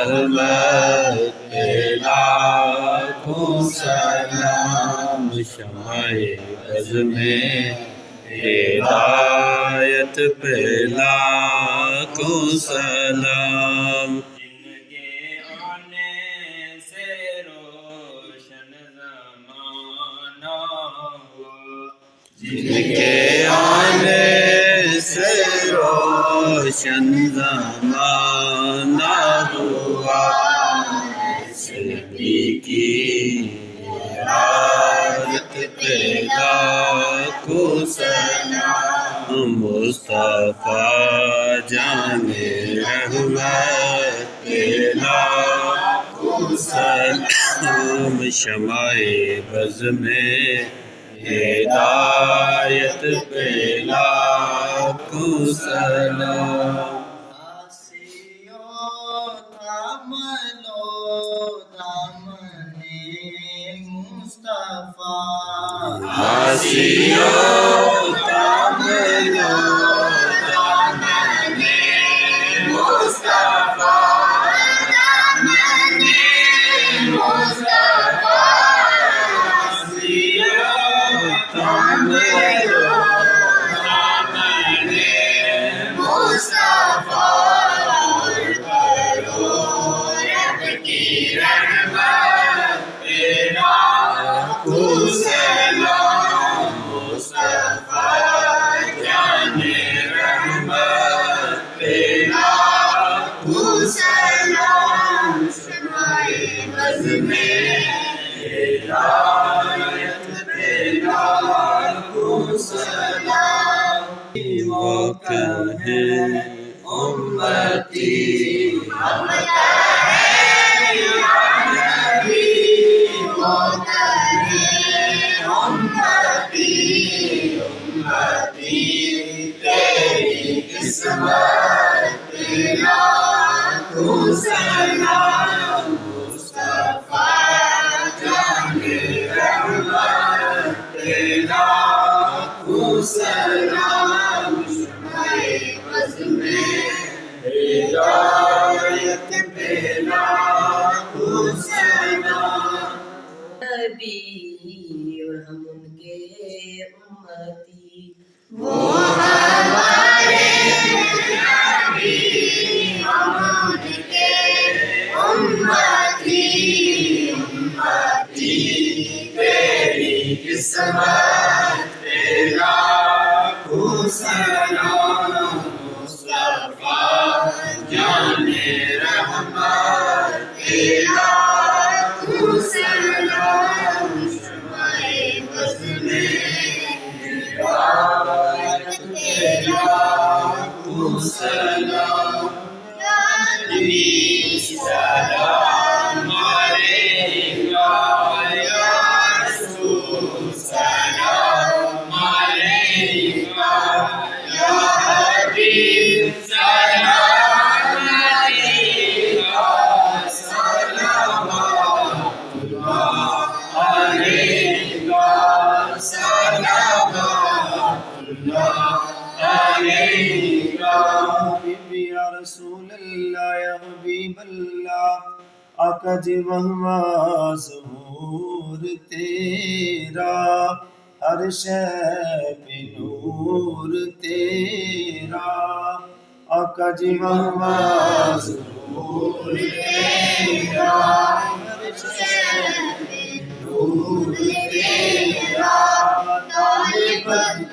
رحمت پہ لاکھوں سلام، شمع بز میں ہدایت پہ لاکھوں سلام، جن کے آنے سے روشن زمانہ ہوا، نبی کی ولادت پہ لاکھوں سلام، مصطفیٰ جان رحمت پہ لاکھوں سلام، شمع بز میں ہدایت پہ لاکھوں سلام، آسیو تاملو دامن مصطفیٰ، دامن مصطفیٰ، آسیو تاملو دامن مصطفیٰ، کرو رب کی رحمت پہ لاکھوں سلام، مصطفیٰ جان رحمت پہ لاکھوں سلام، شمع بز میں ہدایت پہ لاکھوں سلام، وہ کہیں امتی ہم کہیں یا نبی، وہ کہیں امتی امتی تیری قسمت پہ لاکھوں سلام، مصطفیٰ جان رحمت پہ لاکھوں سلام، شمع بز میں ہدایت پہ لاکھوں سلام، نبی اور ہم ان کے امتی، وہ ہمارے نبی ہم ان کے امتی، امتی تیری قسمت پہ لاکھوں سلام، مصطفیٰ جان رحمت پہ لاکھوں سلام، شمع بز میں ہدایت پہ لاکھوں سلام، یا نبی سلام علیکہ، یا رسول سلام علیکہ، یا حبیب سلام علیکہ، صلوات اللہ علیکہ، صلوات اللہ علیکہ، حبیبی یا رسول اللہ، یا حبیب اللہ، آقا جی وہاں ظہور تیرا، ہر شے پہ نور تیرا، آقا جی وہاں ظہور تیرا، ہر شے پہ نور تیرا، طالب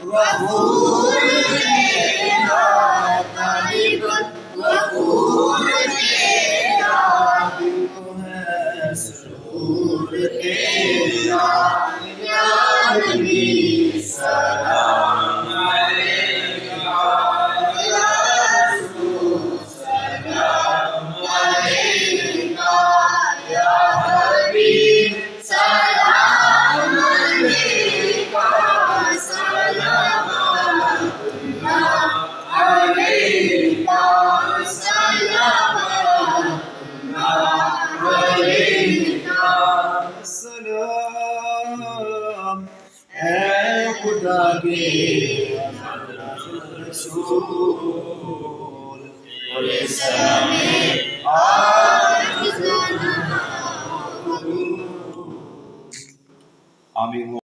غفور تیرا، طالب غفور تیرا، دل کو ہے سرور تیرا، یا نبی سلام علیکہ، یا رسول سلام علیکہ، یا حبیب سلام علیکہ، صلوات اللہ علیکہ، صلوات اللہ علیکہ، سلام اے خدا کے رسول، اور سلام آمين